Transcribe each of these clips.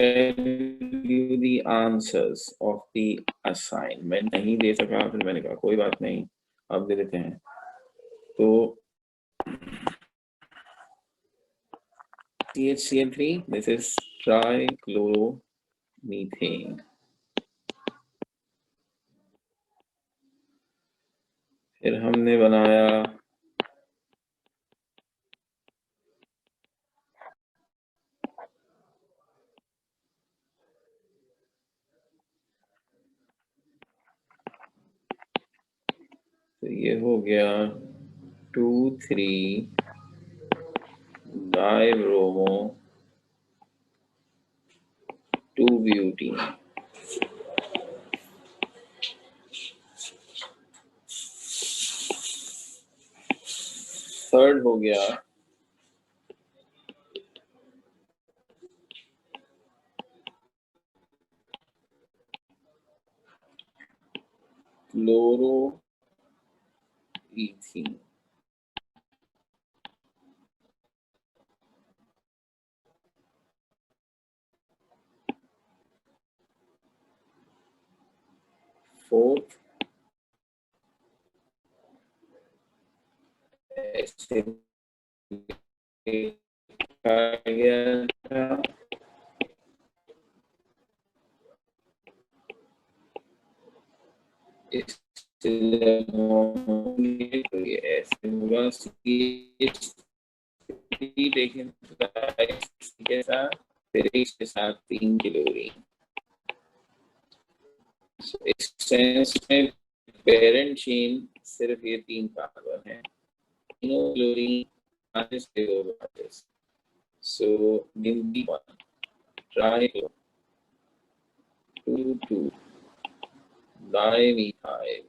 you the answers of the assignment। नहीं दे सका, फिर मैंने कहा कोई बात नहीं, अब दे देते हैं। तो CH3, this is trichloromethane। फिर हमने बनाया तो ये हो गया 2,3-डाइब्रोमो 2-ब्यूटीन। थर्ड हो गया क्लोरोईथीन। फोर्थ गया था तो ये ऐसे होगा लेकिन के साथ फिर इसके साथ 3 क्लोरीन। इस सेंस में पेरेंट चेन सिर्फ ये 3 कार्बन है, तीनों क्लोरीन सो निम्बी 1 trichloro dimethyl.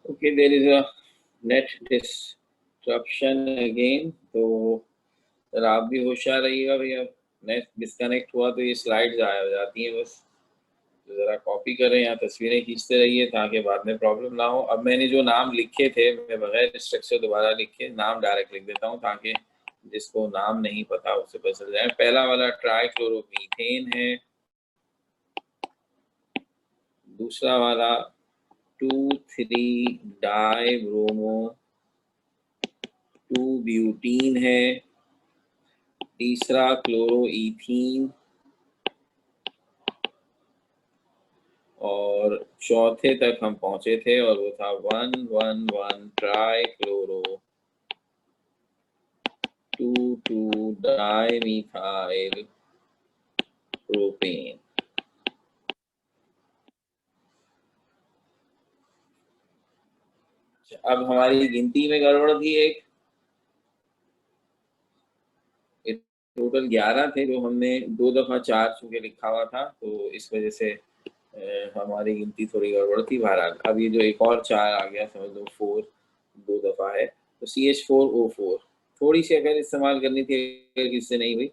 Okay, there is a net disruption again, तो सर आप भी होशियार रहिएगा भैया। नेट डिस्कनेक्ट हुआ तो ये स्लाइड्स गायब हो जाती हैं बस, तो ज़रा कॉपी करें या तस्वीरें खींचते रहिए ताकि बाद में प्रॉब्लम ना हो। अब मैंने जो नाम लिखे थे मैं बगैर स्ट्रक्चर दोबारा लिखे नाम डायरेक्ट लिख देता हूँ ताकि जिसको नाम नहीं पता उसे पता चल जाए। पहला वाला ट्राइक्लोरोमीथेन है, दूसरा वाला 2,3-डाइब्रोमो 2-ब्यूटीन है, तीसरा क्लोरोईथीन, और चौथे तक हम पहुंचे थे और वो था 1,1,1-ट्राइक्लोरो 2,2-डाइमिथाइल प्रोपेन। अब हमारी गिनती में गड़बड़ थी, एक टोटल 11 थे जो हमने 2 दफा 4 चुके लिखा हुआ था, तो इस वजह से हमारी गिनती थोड़ी गड़बड़ थी। बहरहाल अब ये जो एक और 4 आ गया, समझ लो 4 2 दफा है, तो CH4O4 थोड़ी सी अगर इस्तेमाल करनी थी, अगर किससे नहीं हुई।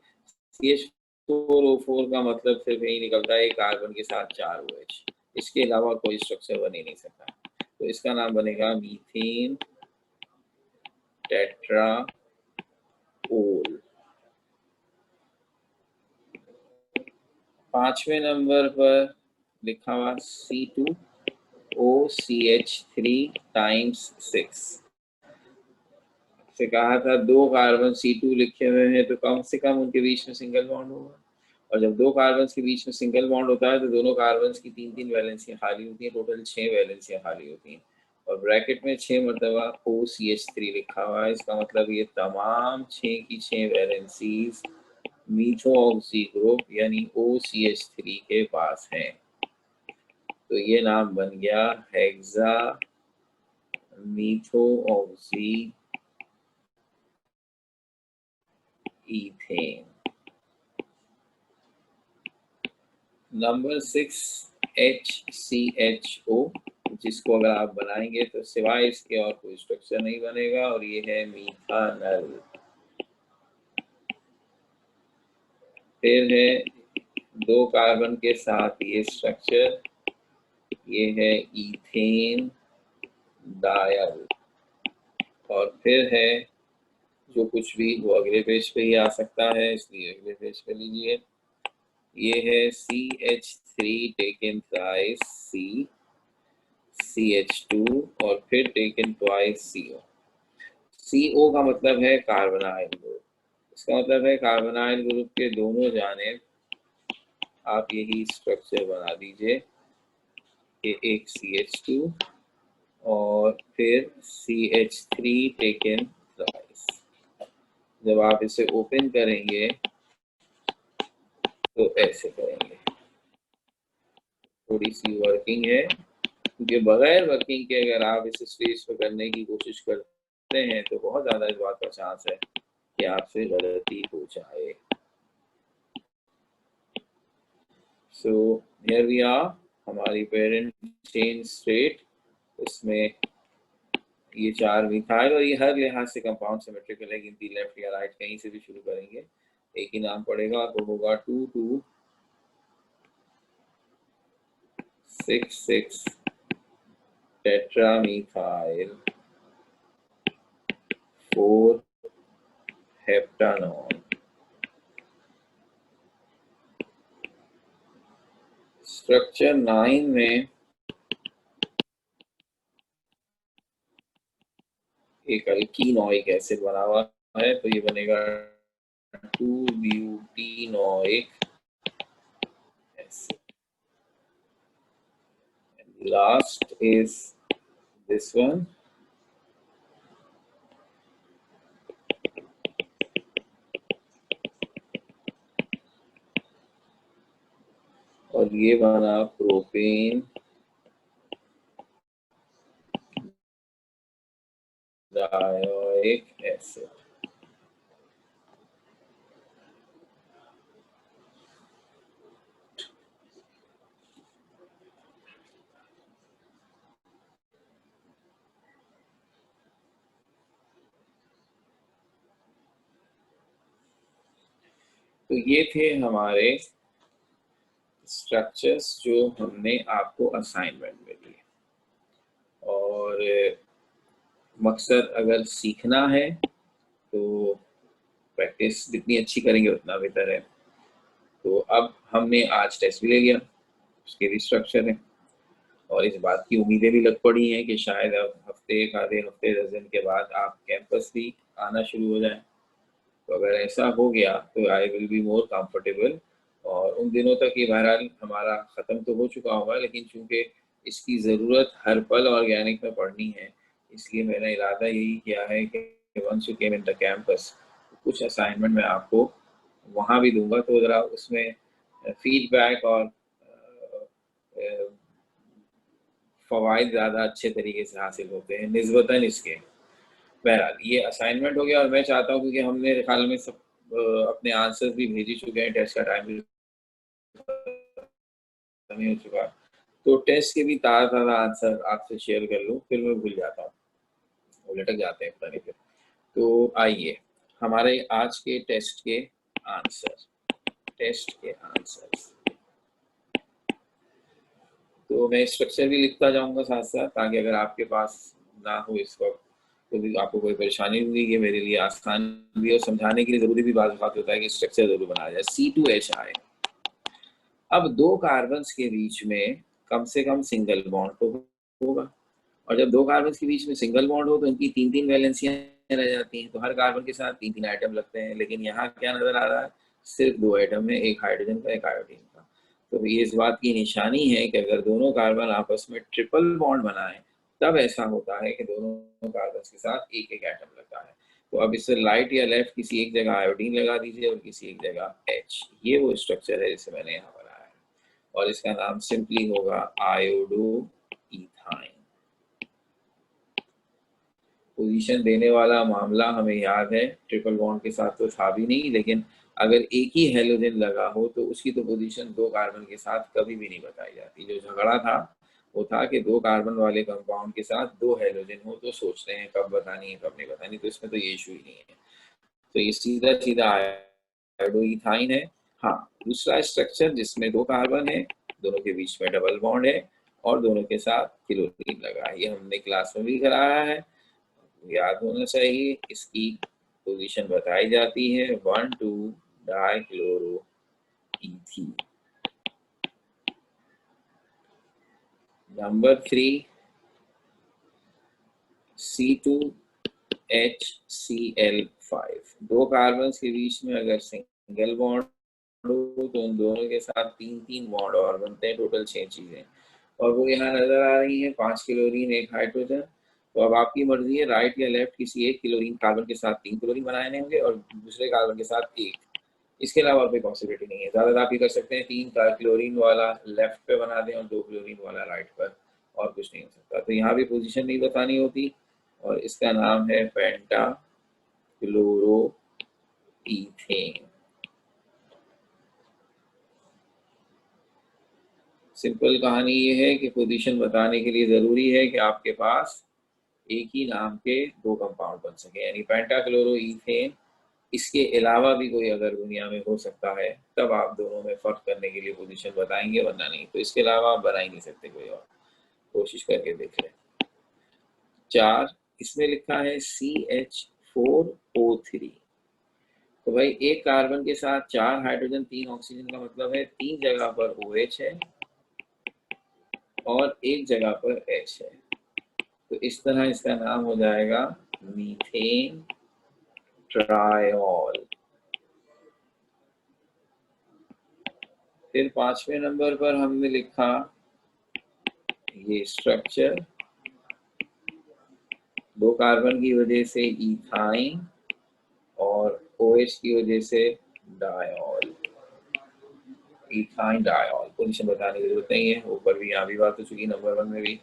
CH4O4 का मतलब सिर्फ यही निकलता है कार्बन के साथ 4 OH, इसके अलावा कोई स्ट्रक्चर बन ही नहीं सकता। तो इसका नाम बनेगा मीथेन टेट्राओल। 5वें नंबर पर लिखा हुआ C2OCH3 × 6 से कहा था 2 कार्बन C2 लिखे हुए हैं तो कम से कम उनके बीच में सिंगल बॉन्ड होगा, और जब दो कार्बन के बीच में सिंगल बॉन्ड होता है तो दोनों कार्बन की 3-3 वैलेंसियां खाली होती हैं, टोटल 6 वैलेंसियां खाली होती हैं। और ब्रैकेट में 6 मरतबा OCH3 लिखा हुआ है। इसका मतलब ये तमाम 6 की 6 वैलेंसीज मीथोऑक्सी ग्रुप यानी OCH3 के पास हैं। तो ये नाम बन गया हेक्सा मीथोऑक्सी ईथेन। नंबर 6 HCHO, जिसको अगर आप बनाएंगे तो सिवाय इसके और कोई स्ट्रक्चर नहीं बनेगा, और ये है मीथानल। फिर है 2 कार्बन के साथ ये स्ट्रक्चर, ये है ईथेन डायल। और फिर है जो कुछ भी वो अगले पेज पे ही आ सकता है, इसलिए अगले पेज पे लीजिए। ये है CH3 taken thrice C, CH2 और फिर टेकन ट्वाइस CO। CO का मतलब है कार्बोनाइल ग्रुप। इसका मतलब है कार्बोनाइल ग्रुप के दोनों जानिब आप यही स्ट्रक्चर बना दीजिए कि एक CH2 और फिर CH3 टेकन थ्राइस। जब आप इसे ओपन करेंगे तो ऐसे करेंगे। थोड़ी सी वर्किंग है, क्योंकि बगैर वर्किंग के अगर आप इस स्टेज पर करने की कोशिश करते हैं तो बहुत ज़्यादा इस बात का चांस है कि आपसे गलती हो जाए। सो हियर वी आर, हमारी पेरेंट चेन स्टेट, इसमें ये 4 मिथाइल, और ये हर लिहाज से कंपाउंड सिमेट्रिकल है। गिनती लेफ्ट या राइट कहीं से भी शुरू करेंगे, एक ही नाम पड़ेगा तो होगा 2,2,6,6 टेट्रामीथाइल 4 हेप्टानॉन। स्ट्रक्चर 9 में एक अल्कीनोइक एसिड बना हुआ है, तो ये बनेगा butenoic acid. Last is this one, और ये बना प्रोपेन डायोइक एसिड। तो ये थे हमारे स्ट्रक्चर्स जो हमने आपको असाइनमेंट में दिए। और मकसद अगर सीखना है तो प्रैक्टिस जितनी अच्छी करेंगे उतना बेहतर है। तो अब हमने आज टेस्ट भी ले लिया, उसके भी स्ट्रक्चर है, और इस बात की उम्मीदें भी लग पड़ी हैं कि शायद अब हफ्ते, आधे हफ्ते, 10 दिन के बाद आप कैंपस भी आना शुरू हो जाए। तो अगर ऐसा हो गया तो I will be more comfortable. और उन दिनों तक ये बहरहाल हमारा ख़त्म तो हो चुका होगा, लेकिन चूंकि इसकी ज़रूरत हर पल ऑर्गेनिक में पड़नी है, इसलिए मैंने इरादा यही किया है कि once you came in the campus कुछ असाइनमेंट मैं आपको वहाँ भी दूंगा, तो ज़रा उसमें फीडबैक और फ़वाइद ज़्यादा अच्छे तरीके से हासिल होते हैं निस्बतन इसके। बहरहाल ये असाइनमेंट हो गया, और मैं चाहता हूँ क्योंकि हमने मेरे ख्याल में सब अपने आंसर्स भी भेज ही चुके हैं, टेस्ट का टाइम भी खत्म हो चुका है, तो टेस्ट के भी ताज़ा ताज़ा आंसर आपसे शेयर कर लूँ, फिर मैं भूल जाता हूँ, वो लटक जाते हैं पता नहीं फिर। तो आइए हमारे आज के टेस्ट के आंसर्स। तो मैं स्ट्रक्चर भी लिखता जाऊंगा साथ साथ, ताकि अगर आपके पास ना हो इस वक्त तो भी आपको कोई परेशानी होगी, ये मेरे लिए आसान भी और समझाने के लिए ज़रूरी भी बात होता है कि स्ट्रक्चर ज़रूर बनाया जाए। C2Hi, अब 2 कार्बन्स के बीच में कम से कम सिंगल बॉन्ड तो होगा, और जब 2 कार्बन्स के बीच में सिंगल बॉन्ड हो तो उनकी 3-3 वैलेंसियां रह जाती हैं, तो हर कार्बन के साथ 3-3 आइटम लगते हैं। लेकिन यहाँ क्या नज़र आ रहा है, सिर्फ 2 एटम है, एक हाइड्रोजन का, एक आयोडीन का। तो ये इस बात की निशानी है कि अगर दोनों कार्बन आपस में ट्रिपल बॉन्ड बनाएं, तब ऐसा होता है कि दोनों कार्बन के साथ एक एक एटम लगता है। तो अब इससे राइट या लेफ्ट किसी एक जगह आयोडीन लगा दीजिए और किसी एक जगह H। ये वो स्ट्रक्चर है जिसे मैंने यहाँ बनाया है, और इसका नाम सिंपली होगा आयोडो इथाइन। पोजीशन देने वाला मामला हमें याद है, ट्रिपल बॉन्ड के साथ तो था भी नहीं, लेकिन अगर एक ही हेलोजन लगा हो तो उसकी तो पोजीशन 2 कार्बन के साथ कभी भी नहीं बताई जाती। जो झगड़ा था वो था कि 2 कार्बन वाले कंपाउंड के साथ 2 हेलोजन हो तो सोचते हैं कब बतानी है कब नहीं बतानी, तो इसमें तो ये इशू ही नहीं है। तो ये सीधा सीधा आयोडोइथाइन है। हाँ, दूसरा स्ट्रक्चर जिसमें 2 कार्बन है, दोनों के बीच में डबल बॉन्ड है और दोनों के साथ क्लोरीन लगा है, ये हमने क्लास में भी कराया है, याद होना चाहिए। इसकी पोजीशन बताई जाती है 1,2 dichloro ethene. Number 3 C2HCl5। 2 carbon के बीच में अगर सिंगल बॉन्ड हो तो उन दोनों के साथ 3-3 बॉन्ड और बनते हैं, टोटल 6 चीजें, और वो यहाँ नजर आ रही है, 5 क्लोरीन, 1 हाइड्रोजन। तो अब आपकी मर्जी है राइट या लेफ्ट किसी एक क्लोरीन कार्बन के साथ 3 क्लोरीन बनाने होंगे और दूसरे कार्बन के साथ 1। इसके अलावा कोई पॉसिबिलिटी नहीं है। ज़्यादा आप ये कर सकते हैं 3 क्लोरीन वाला लेफ्ट पे बना दें और 2 क्लोरीन वाला राइट पर, और कुछ नहीं हो सकता। तो यहाँ भी पोजीशन नहीं बतानी होती, और इसका नाम है पेंटा क्लोरो इथेन। सिंपल कहानी ये है कि पोजीशन बताने के लिए ज़रूरी है कि आपके पास एक ही नाम के 2 कंपाउंड बन सके, यानी पेंटाक्लोरोईथेन। इसके अलावा भी कोई अगर दुनिया में हो सकता है तब आप दोनों में फर्क करने के लिए पोजीशन बताएंगे, वरना नहीं। तो इसके अलावा आप बना ही नहीं सकते कोई और, कोशिश करके देख लें। 4, इसमें लिखा है CH4O3। तो भाई एक कार्बन के साथ 4 हाइड्रोजन 3 ऑक्सीजन का मतलब है 3 जगह पर OH है और एक जगह पर H है। तो इस तरह इसका नाम हो जाएगा मीथेन ट्रायोल। फिर 5वें नंबर पर हमने लिखा ये स्ट्रक्चर, 2 कार्बन की वजह से इथाइन और OH की वजह से डायोल, इथाइन डायोल। पोजीशन बताने की जरूरत नहीं है, ऊपर भी यहाँ भी बात हो चुकी, नंबर 1 में भी।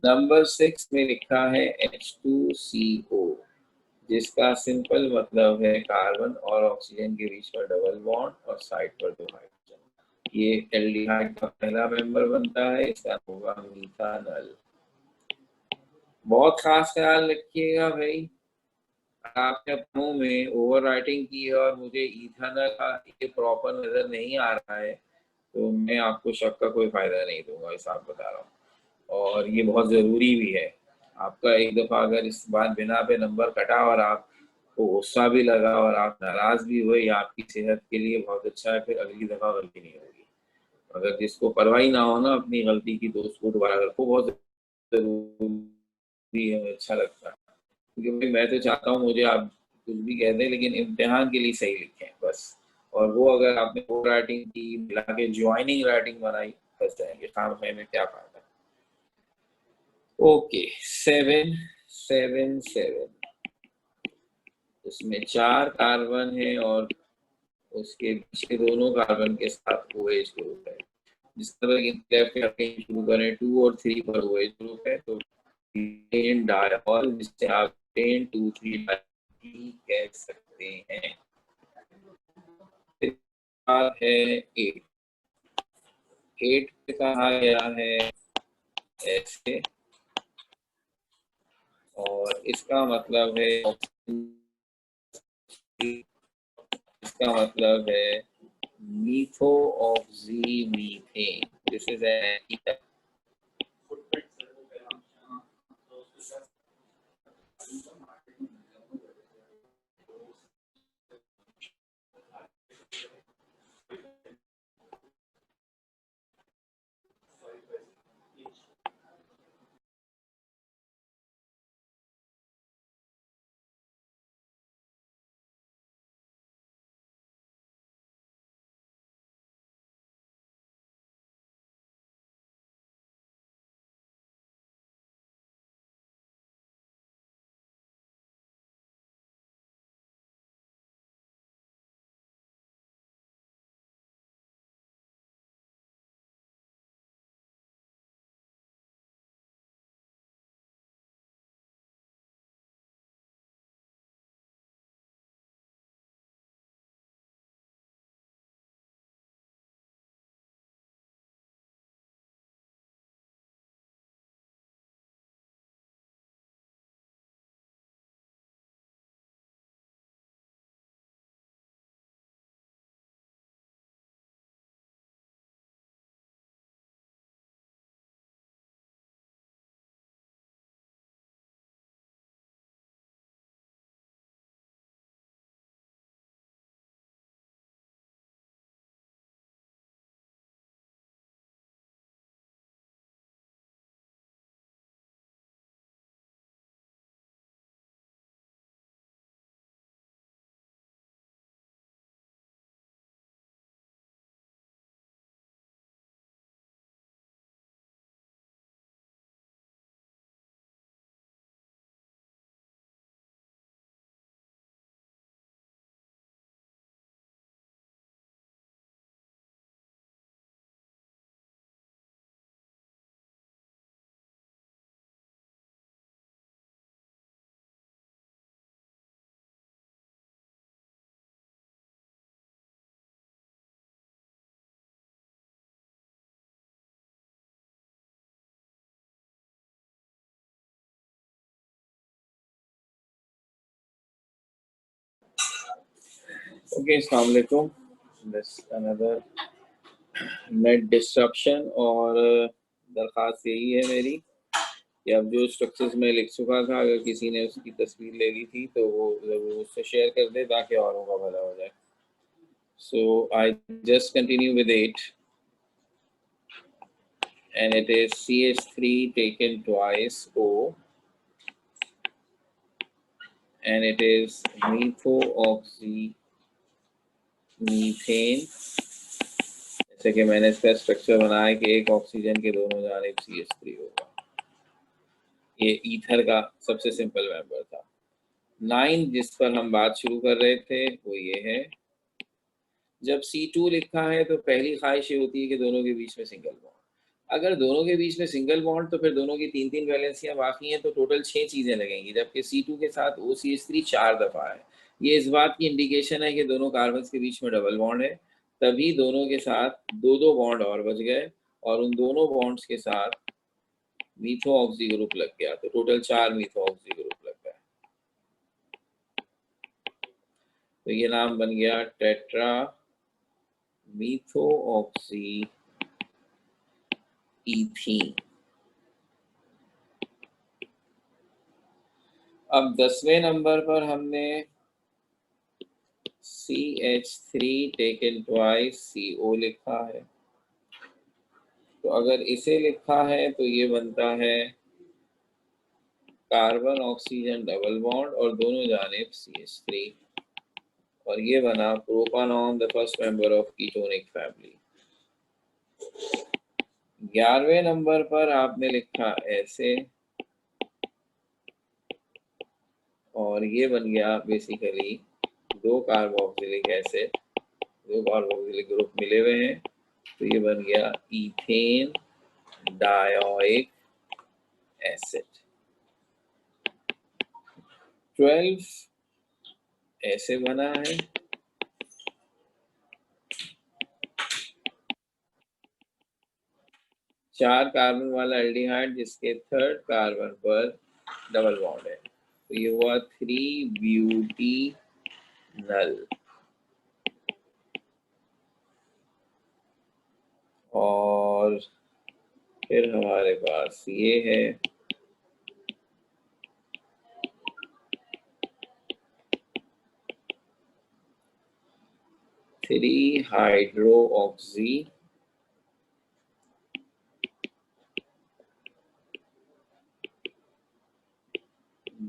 नंबर 6 में लिखा है H2CO, जिसका सिंपल मतलब है कार्बन और ऑक्सीजन के बीच में डबल बॉन्ड और साइड पर 2 हाइड्रोजन। ये एल्डिहाइड का पहला मेंबर बनता है, इसका होगा मीथानल। बहुत खास ख्याल रखिएगा भाई, आपने अपनों में ओवर राइटिंग की है और मुझे इथानल का ये प्रॉपर नजर नहीं आ रहा है, तो मैं आपको शक का कोई फायदा नहीं दूंगा, ऐसा आप बता रहा हूँ। और ये बहुत ज़रूरी भी है। आपका एक दफ़ा अगर इस बात बिना पे नंबर कटा और आपको गुस्सा भी लगा और आप नाराज़ भी हुए, या आपकी सेहत के लिए बहुत अच्छा है, फिर अगली दफ़ा गलती नहीं होगी। अगर जिसको परवाह ही ना हो ना अपनी गलती की, तो उसको दोबारा रखो, बहुत ज़रूरी है, अच्छा लगता है। क्योंकि मैं तो चाहता हूँ मुझे आप कुछ भी कह दें, लेकिन इम्तिहान के लिए सही लिखें बस। और वो अगर आपने ओवर राइटिंग की मिला के ज्वाइनिंग राइटिंग बनाई, फंस जाएंगे, खामखे में क्या फायदा। ओके, 777, इसमें 4 कार्बन है और उसके बीच के दोनों कार्बन के साथ OH ग्रुप है। जिस तरह लेफ्ट करके शुरू करें 2 और 3 पर OH ग्रुप है, तो डायऑल, जिससे आप 10-2-3 कह सकते हैं। है 8 पे कहा गया है ऐसे, और इसका मतलब है, इसका मतलब है मीथोऑक्सीमीथेन। दिस इज एन ओके, अस्सलाम वालेकुम। This another net disruption. और दरख्वास्त यही है मेरी कि अब जो स्ट्रक्चर्स में लिख चुका था, अगर किसी ने उसकी तस्वीर ले ली थी तो वो ज़रूर उससे शेयर कर दे ताकि औरों का भला हो जाए। So I just continue with it and it is CH3 taken twice O, and it is methoxymethane। जैसे कि मैंने इसका स्ट्रक्चर बनाया कि एक ऑक्सीजन के दोनों जानिब CH3 होगा। ये ईथर का सबसे सिंपल मेंबर था। 9 जिस पर हम बात शुरू कर रहे थे वो ये है, जब C2 लिखा है तो पहली ख्वाहिश ये होती है कि दोनों के बीच में सिंगल बॉन्ड। अगर दोनों के बीच में सिंगल बॉन्ड तो फिर दोनों की 3-3 वैलेंसियां बाकी हैं, तो टोटल 6 चीज़ें लगेंगी, जबकि C2 के साथ OCH3 4 दफ़ा है। ये इस बात की इंडिकेशन है कि दोनों कार्बन्स के बीच में डबल बॉन्ड है, तभी दोनों के साथ 2-2 बॉन्ड और बच गए और उन दोनों बॉन्ड्स के साथ मीथो ऑक्सी ग्रुप लग गया, तो टोटल 4 मीथो ऑक्सी ग्रुप लग गए। तो ये नाम बन गया टेट्रा मीथो ऑक्सी ईथीन। अब 10वें नंबर पर हमने CH3 टेकन ट्वाइस CO लिखा है। तो अगर इसे लिखा है तो ये बनता है कार्बन ऑक्सीजन डबल बॉन्ड और दोनों जानिब CH3, और ये बना propanone, the first member of ketonic family. 11वें नंबर पर आपने लिखा ऐसे, और ये बन गया basically 2 carboxylic acid, 2 carboxylic group मिले हुए हैं, तो ये बन गया इथेन डायोइक एसिड। 12 ऐसे बना है, चार कार्बन वाला एल्डिहाइड जिसके थर्ड कार्बन पर डबल बॉन्ड है, तो ये हुआ 3-ब्यूटीनल। और फिर हमारे पास ये है 3-हाइड्रोऑक्सी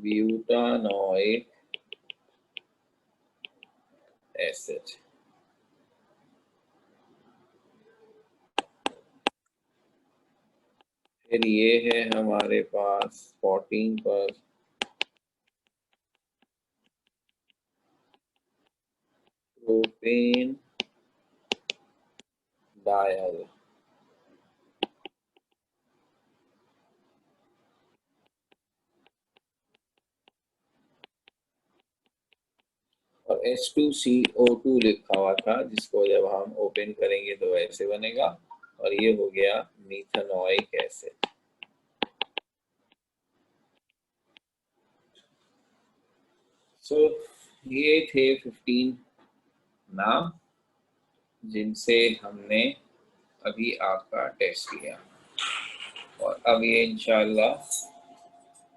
ब्यूटानोइक एसिड। फिर ये है हमारे पास 14 पर प्रोपेन डायल, और H2CO2 लिखा हुआ था, जिसको जब हम ओपन करेंगे तो ऐसे बनेगा, और ये हो गया मीथेनोइक एसिड। सो ये थे 15 नाम जिनसे हमने अभी आपका टेस्ट लिया, और अब ये इंशाल्लाह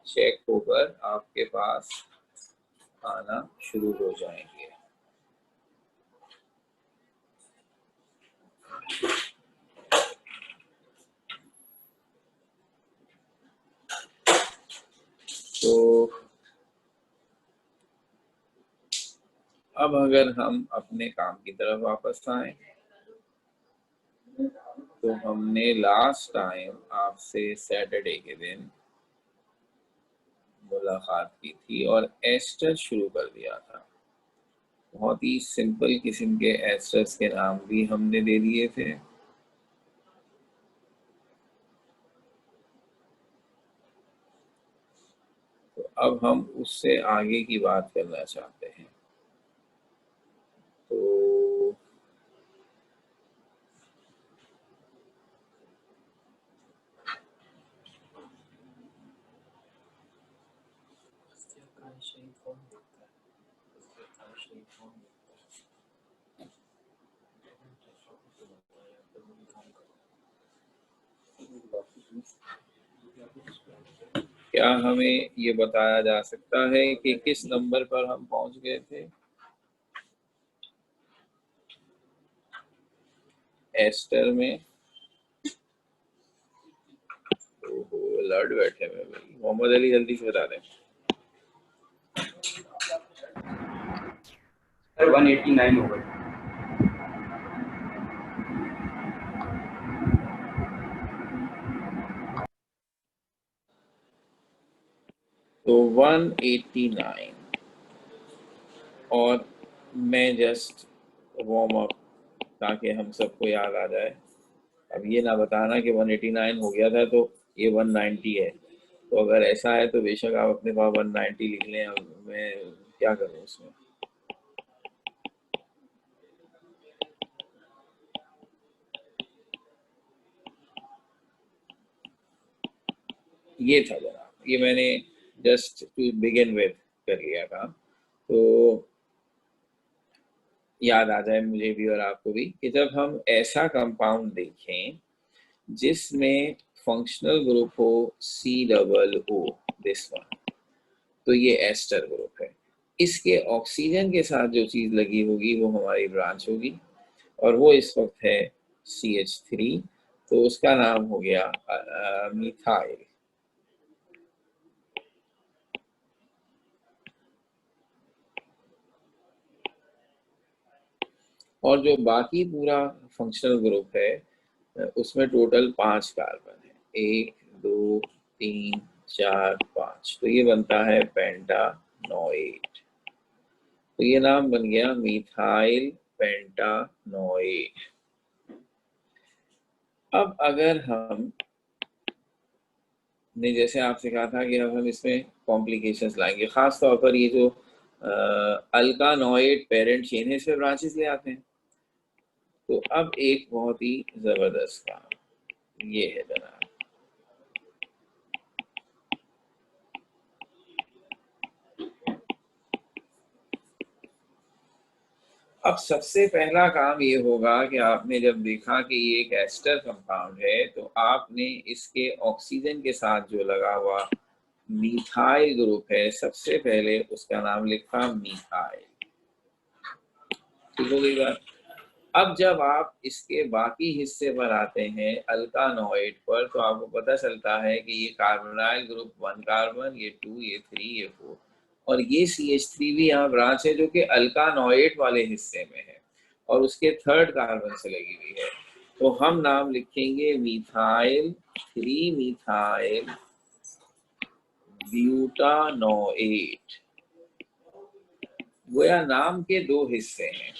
चेक होकर आपके पास आना शुरू हो जाएंगे। तो अब अगर हम अपने काम की तरफ वापस आए, तो हमने लास्ट टाइम आपसे सैटरडे के दिन मुलाकात की थी और एस्टर शुरू कर दिया था। बहुत ही सिंपल किस्म के एस्टर्स के नाम भी हमने दे दिए थे। तो अब हम उससे आगे की बात करना चाहते हैं। तो क्या हमें ये बताया जा सकता है कि किस नंबर पर हम पहुंच गए थे? एस्टर में अलर्ट बैठे हुए भाई। मोहम्मद अली जल्दी से बता दें। 189 होगा। तो 189 और मैं जस्ट वार्म अप ताकि हम सबको याद आ जाए। अब ये ना बताना कि 189 हो गया था तो ये 190 है। तो अगर ऐसा है तो बेशक आप अपने पास 190 लिख लें। अब मैं क्या करूँ उसमें? ये था जनाब, ये मैंने जस्ट टू बिगिन विद कर लिया था, तो याद आ जाए मुझे भी और आपको भी कि जब हम ऐसा कंपाउंड देखें जिसमें फंक्शनल ग्रुप हो C+O, दिस वन, तो ये एस्टर ग्रुप है। इसके ऑक्सीजन के साथ जो चीज़ लगी होगी वो हमारी ब्रांच होगी, और वो इस वक्त है CH3, तो उसका नाम हो गया मिथाइल। और जो बाकी पूरा फंक्शनल ग्रुप है उसमें टोटल 5 कार्बन है, 1 2 3 4 5, तो ये बनता है पेंटानोएट। तो ये नाम बन गया मिथाइल पेंटानोएट। अब अगर हम ने जैसे आपसे कहा था कि अब हम इसमें कॉम्प्लिकेशंस लाएंगे, खास तौर पर ये जो अल्कानोएट पेरेंट चेन है इसमें ब्रांचेस ले आते हैं। तो अब एक बहुत ही जबरदस्त काम ये है जनाब, अब सबसे पहला काम ये होगा कि आपने जब देखा कि ये एक एस्टर कंपाउंड है तो आपने इसके ऑक्सीजन के साथ जो लगा हुआ मिथाइल ग्रुप है सबसे पहले उसका नाम लिखा मिथाइल। ठीक हो गई बात? अब जब आप इसके बाकी हिस्से पर आते हैं अल्कानोएट पर, तो आपको पता चलता है कि ये कार्बोनाइल ग्रुप 1 कार्बन, ये 2, ये 3, ये 4, और ये CH3 भी यहाँ ब्रांच है जो कि अल्कानोएट वाले हिस्से में है और उसके 3rd कार्बन से लगी हुई है। तो हम नाम लिखेंगे मिथाइल 3 मिथाइल ब्यूटानोएट। गोया नाम के दो हिस्से हैं।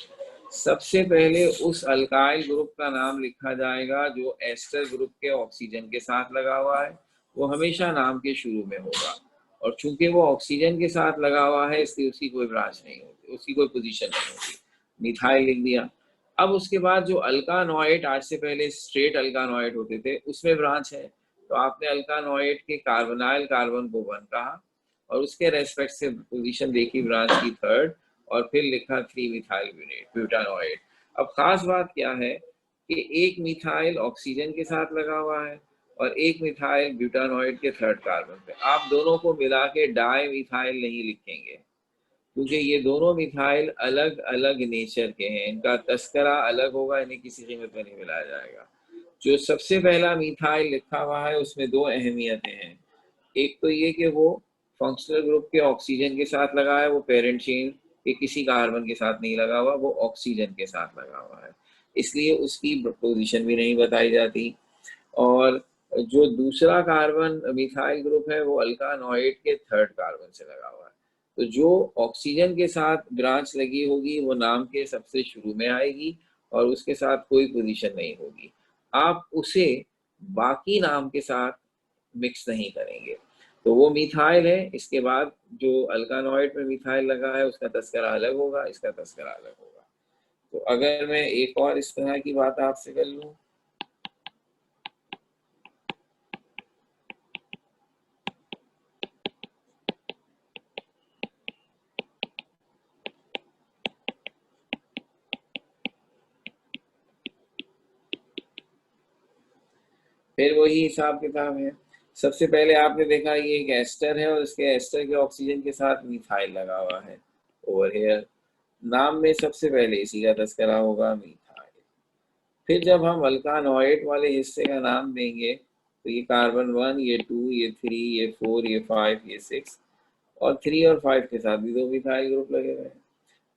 सबसे पहले उस अल्काइल ग्रुप का नाम लिखा जाएगा जो एस्टर ग्रुप के ऑक्सीजन के साथ लगा हुआ है, वो हमेशा नाम के शुरू में होगा, और चूंकि वो ऑक्सीजन के साथ लगा हुआ है इसलिए उसकी कोई ब्रांच नहीं होती, उसकी कोई पोजीशन नहीं होती। मिथाइल लिख दिया। अब उसके बाद जो अल्कानोएट, आज से पहले स्ट्रेट अल्कानोएट होते थे, उसमें ब्रांच है, तो आपने अल्कानोएट के कार्बोनाइल कार्बन को 1 कहा और उसके रेस्पेक्ट से पोजीशन देखी ब्रांच की 3rd, और फिर लिखा 3 मिथाइल ब्यूटानोएट। अब खास बात क्या है कि एक मिथाइल ऑक्सीजन के साथ लगा हुआ है और एक मिथाइल ब्यूटानोएट के 3rd कार्बन पे। आप दोनों को मिला के डाई मिथाइल नहीं लिखेंगे क्योंकि ये दोनों मिथाइल अलग अलग नेचर के हैं, इनका तस्करा अलग होगा, इन्हें किसी कीमत में नहीं मिलाया जाएगा। जो सबसे पहला मिथाइल लिखा हुआ है उसमें 2 अहमियतें हैं। एक तो ये कि वो फंक्शनल ग्रुप के ऑक्सीजन के साथ लगा है, वो पेरेंट चेन के किसी कार्बन के साथ नहीं लगा हुआ, वो ऑक्सीजन के साथ लगा हुआ है, इसलिए उसकी पोजीशन भी नहीं बताई जाती। और जो दूसरा कार्बन मिथाइल ग्रुप है वो अल्कानोएट के 3rd कार्बन से लगा हुआ है, तो जो ऑक्सीजन के साथ ब्रांच लगी होगी वो नाम के सबसे शुरू में आएगी और उसके साथ कोई पोजीशन नहीं होगी। आप उसे बाकी नाम के साथ मिक्स नहीं करेंगे। तो वो मिथाइल है, इसके बाद जो अल्कानोएट में मिथाइल लगा है उसका तस्करा अलग होगा, इसका तस्करा अलग होगा। तो अगर मैं एक और इस तरह की बात आपसे कर लूँ, फिर वही हिसाब किताब है। सबसे पहले आपने देखा ये एक एस्टर है और इसके एस्टर के ऑक्सीजन के साथ मिथाइल लगा हुआ है ओवर हेयर। नाम में सबसे पहले इसी का तस्करा होगा, मिथाइल। फिर जब हम अल्कानॉइड वाले हिस्से का नाम देंगे तो ये कार्बन 1, ये 2, ये 3, ये 4, ये 5, ये 6, और 3 और 5 के साथ भी 2 मिथाइल ग्रुप लगे हुए हैं,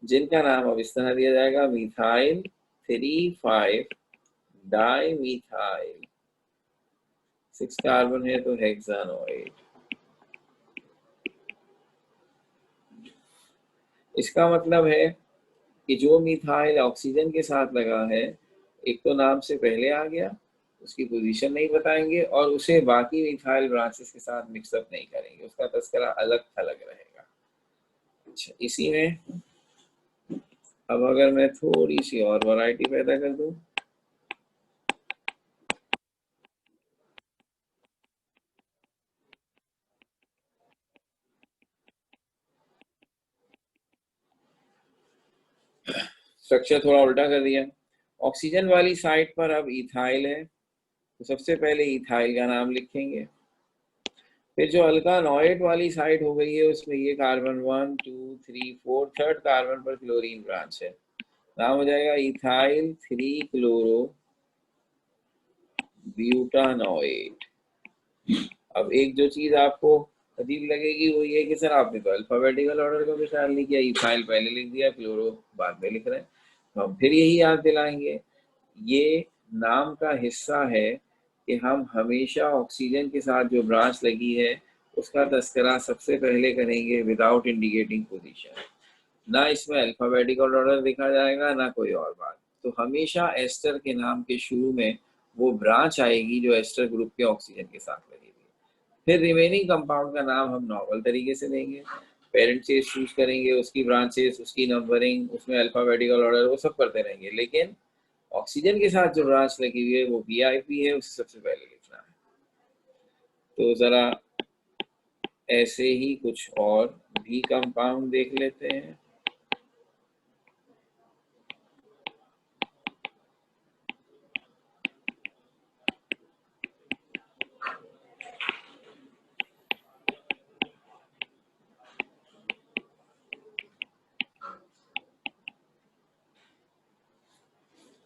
जिनका नाम अब इस तरह दिया जाएगा, मिथाइल 3,5 डाई मिथाइल। 6 कार्बन है तो हेक्सानॉइड। इसका मतलब है कि जो मिथाइल ऑक्सीजन के साथ लगा है, एक तो नाम से पहले आ गया, उसकी पोजीशन नहीं बताएंगे, और उसे बाकी मिथाइल ब्रांचेस के साथ मिक्सअप नहीं करेंगे, उसका तस्करा अलग थलग रहेगा। अच्छा, इसी में अब अगर मैं थोड़ी सी और वैरायटी पैदा कर दूं, स्ट्रक्चर थोड़ा उल्टा कर दिया। ऑक्सीजन वाली साइड पर अब इथाइल है, तो सबसे पहले इथाइल का नाम लिखेंगे। फिर जो अल्कानॉइड वाली साइड हो गई है उसमें ये कार्बन 1, 2, 3, 4, थर्ड कार्बन पर क्लोरीन ब्रांच है, नाम हो जाएगा इथाइल 3 क्लोरो ब्यूटानॉइड। अब एक जो चीज आपको अजीब लगेगी वो ये कि सर आपने तो अल्फाबेटिकल ऑर्डर का भी ख्याल नहीं किया, इथाइल पहले लिख दिया, क्लोरो बाद में लिख रहे हैं। तो हम फिर यही याद दिलाएंगे, ये नाम का हिस्सा है कि हम हमेशा ऑक्सीजन के साथ जो ब्रांच लगी है उसका तस्करा सबसे पहले करेंगे विदाउट इंडिकेटिंग पोजीशन। ना इसमें अल्फाबेटिकल ऑर्डर देखा जाएगा ना कोई और बात। तो हमेशा एस्टर के नाम के शुरू में वो ब्रांच आएगी जो एस्टर ग्रुप के ऑक्सीजन के साथ लगेगी। फिर रिमेनिंग कंपाउंड का नाम हम नॉर्मल तरीके से देंगे, पेरेंट चेज चूज करेंगे, उसकी ब्रांचेस, उसकी नंबरिंग, उसमें अल्फाबेटिकल ऑर्डर, वो सब करते रहेंगे, लेकिन ऑक्सीजन के साथ जो ब्रांच लगी हुई है वो वीआईपी है, उसे सबसे पहले लिखना है। तो जरा ऐसे ही कुछ और भी कंपाउंड देख लेते हैं।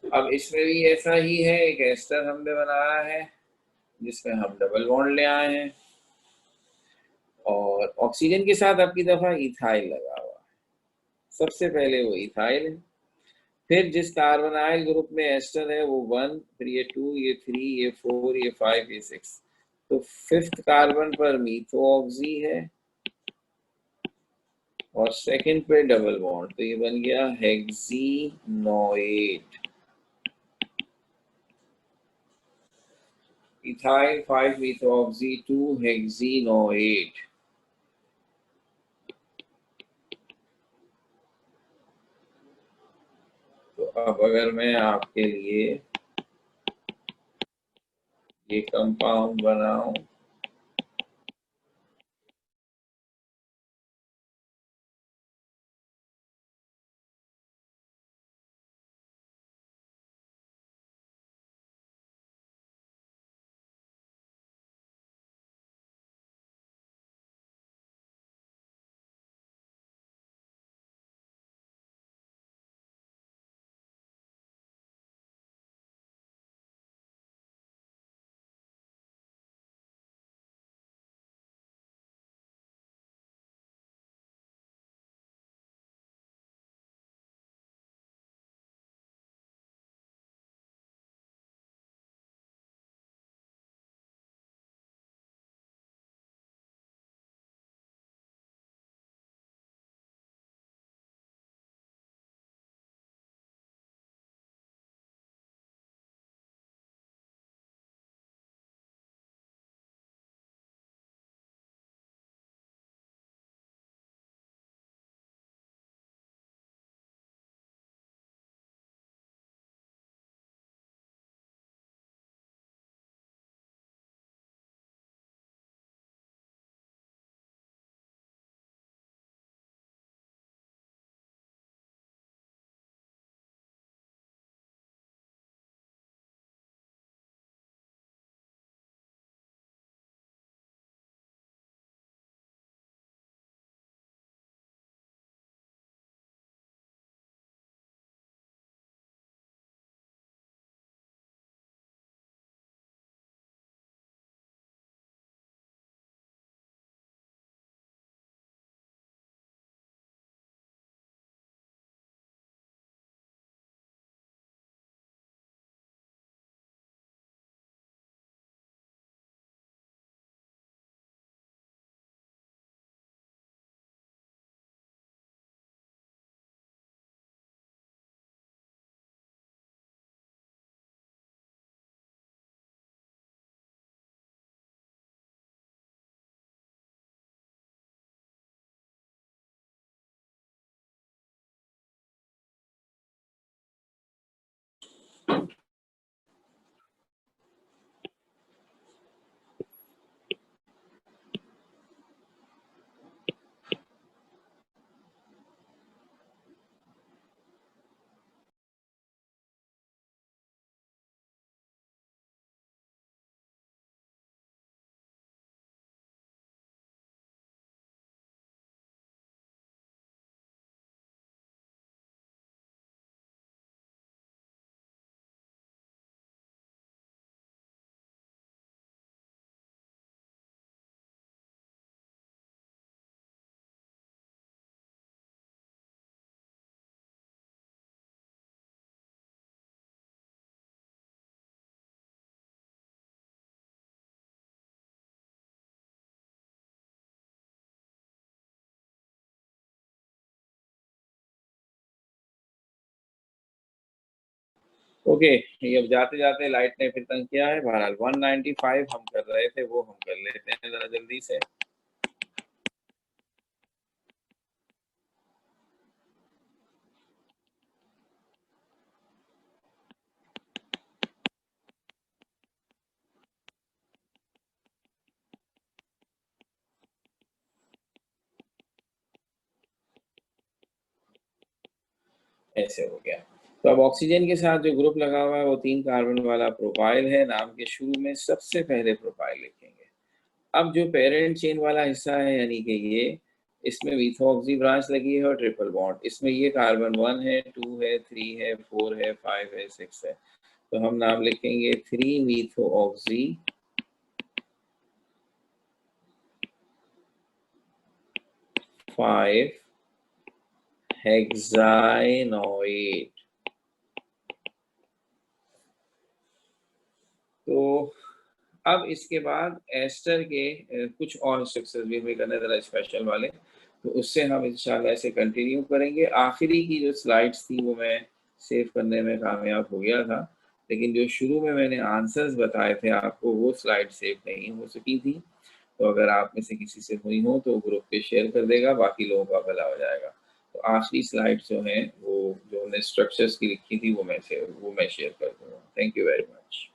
अब इसमें भी ऐसा ही है, एक एस्टर हमने बनाया है जिसमें हम डबल बॉन्ड ले आए हैं और ऑक्सीजन के साथ अब की दफा इथाइल लगा हुआ है। सबसे पहले वो इथाइल है, फिर जिस कार्बोनाइल ग्रुप में एस्टर है वो 1, फिर ये 2, ये 3, ये 4, ये 5, ये 6, तो फिफ्थ कार्बन पर मीथोऑक्सी है और सेकंड पे डबल बॉन्ड, तो ये बन गया हेक्सीनोएट। Ethyl 5 methoxy 2 हेक्सीनोएट। तो अब अगर मैं आपके लिए ये कंपाउंड बनाऊं, ओके, ये अब जाते-जाते लाइट ने फिर तंग किया है। बहरहाल 195 हम कर रहे थे, वो हम कर लेते हैं ज़रा जल्दी से। ऐसे हो गया। तो अब ऑक्सीजन के साथ जो ग्रुप लगा हुआ है वो 3 कार्बन वाला प्रोपाइल है। नाम के शुरू में सबसे पहले प्रोपाइल लिखेंगे। अब जो पैरेंट चेन वाला हिस्सा है यानी कि ये, इसमें मिथॉक्सी ब्रांच लगी है और ट्रिपल बॉन्ड। इसमें ये कार्बन 1 है, 2 है, 3 है, 4 है, 5 है, 6 है। तो हम नाम लिखेंगे 3 मिथॉक्सी 5 हेक्साइनोइड। तो अब इसके बाद एस्टर के कुछ और स्ट्रक्चर्स भी करने ज़रा स्पेशल वाले, तो उससे हम इंशाल्लाह ऐसे कंटिन्यू करेंगे। आखिरी की जो स्लाइड्स थी वो मैं सेव करने में कामयाब हो गया था, लेकिन जो शुरू में मैंने आंसर्स बताए थे आपको वो स्लाइड सेव नहीं हो सकी थी। तो अगर आप में से किसी से हुई हो तो ग्रुप पे शेयर कर देगा, बाकी लोगों का भला हो जाएगा। तो आखिरी स्लाइड्स जो हैं वो जो हमने स्ट्रक्चर्स की लिखी थी वो मैं शेयर कर दूँगा। Thank you very much.